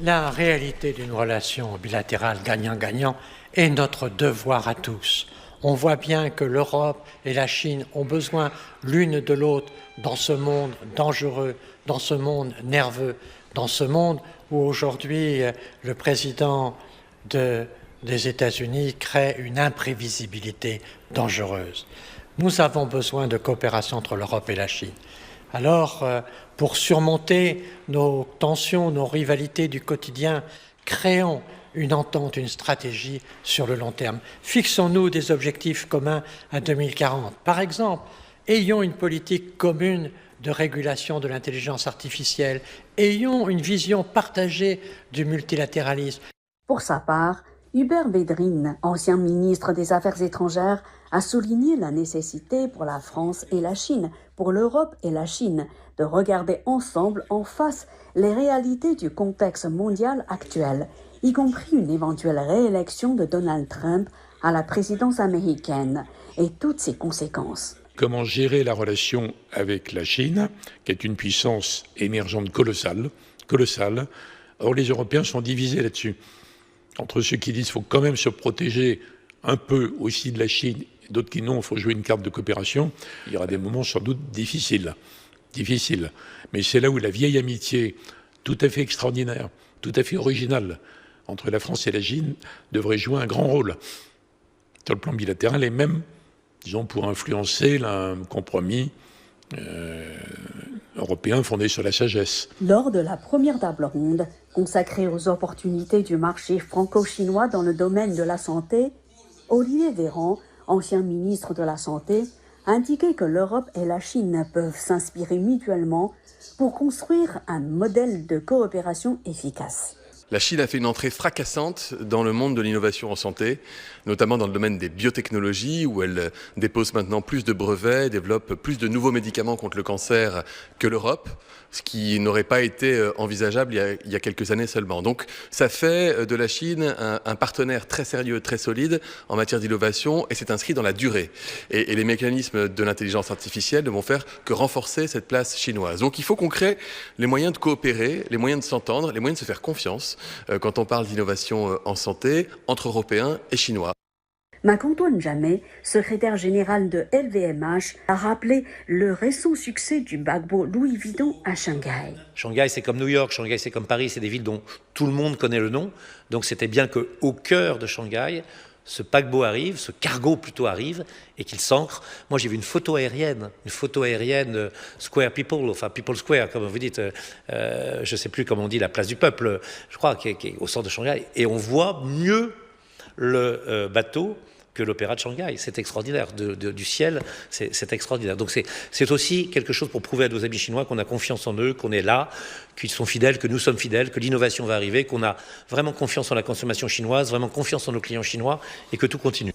La réalité d'une relation bilatérale gagnant-gagnant est notre devoir à tous. On voit bien que l'Europe et la Chine ont besoin l'une de l'autre dans ce monde dangereux, dans ce monde nerveux, dans ce monde où aujourd'hui le président des États-Unis crée une imprévisibilité dangereuse. Nous avons besoin de coopération entre l'Europe et la Chine. Alors, pour surmonter nos tensions, nos rivalités du quotidien, créons une entente, une stratégie sur le long terme. Fixons-nous des objectifs communs à 2040. Par exemple, ayons une politique commune de régulation de l'intelligence artificielle. Ayons une vision partagée du multilatéralisme. Pour sa part, Hubert Védrine, ancien ministre des Affaires étrangères, a souligné la nécessité pour la France et la Chine, pour l'Europe et la Chine, de regarder ensemble en face les réalités du contexte mondial actuel, y compris une éventuelle réélection de Donald Trump à la présidence américaine et toutes ses conséquences. Comment gérer la relation avec la Chine, qui est une puissance émergente colossale. Or, les Européens sont divisés là-dessus. Entre ceux qui disent qu'il faut quand même se protéger un peu aussi de la Chine, et d'autres qui non, il faut jouer une carte de coopération, il y aura des moments sans doute difficiles. Mais c'est là où la vieille amitié, tout à fait extraordinaire, tout à fait originale, entre la France et la Chine, devrait jouer un grand rôle sur le plan bilatéral et même, disons, pour influencer un compromis européen fondé sur la sagesse. Lors de la première table ronde, consacrée aux opportunités du marché franco-chinois dans le domaine de la santé, Olivier Véran, ancien ministre de la Santé, a indiqué que l'Europe et la Chine peuvent s'inspirer mutuellement pour construire un modèle de coopération efficace. La Chine a fait une entrée fracassante dans le monde de l'innovation en santé, notamment dans le domaine des biotechnologies, où elle dépose maintenant plus de brevets, développe plus de nouveaux médicaments contre le cancer que l'Europe, ce qui n'aurait pas été envisageable il y a quelques années seulement. Donc ça fait de la Chine un partenaire très sérieux, très solide en matière d'innovation, et c'est inscrit dans la durée. Et les mécanismes de l'intelligence artificielle ne vont faire que renforcer cette place chinoise. Donc il faut qu'on crée les moyens de coopérer, les moyens de s'entendre, les moyens de se faire confiance quand on parle d'innovation en santé entre Européens et Chinois. Marc-Antoine Jamet, secrétaire général de LVMH, a rappelé le récent succès du paquebot Louis Vuitton à Shanghai. Shanghai, c'est comme New York, Shanghai, c'est comme Paris, c'est des villes dont tout le monde connaît le nom. Donc c'était bien qu'au cœur de Shanghai, ce paquebot arrive, ce cargo plutôt arrive, et qu'il s'ancre. Moi, j'ai vu une photo aérienne Square People, enfin People Square, comme vous dites, je ne sais plus comment on dit, la place du peuple, je crois, qui est au centre de Shanghai. Et on voit mieux le bateau que l'opéra de Shanghai. C'est extraordinaire. Du ciel, c'est extraordinaire. Donc c'est aussi quelque chose pour prouver à nos amis chinois qu'on a confiance en eux, qu'on est là, qu'ils sont fidèles, que nous sommes fidèles, que l'innovation va arriver, qu'on a vraiment confiance en la consommation chinoise, vraiment confiance en nos clients chinois et que tout continue.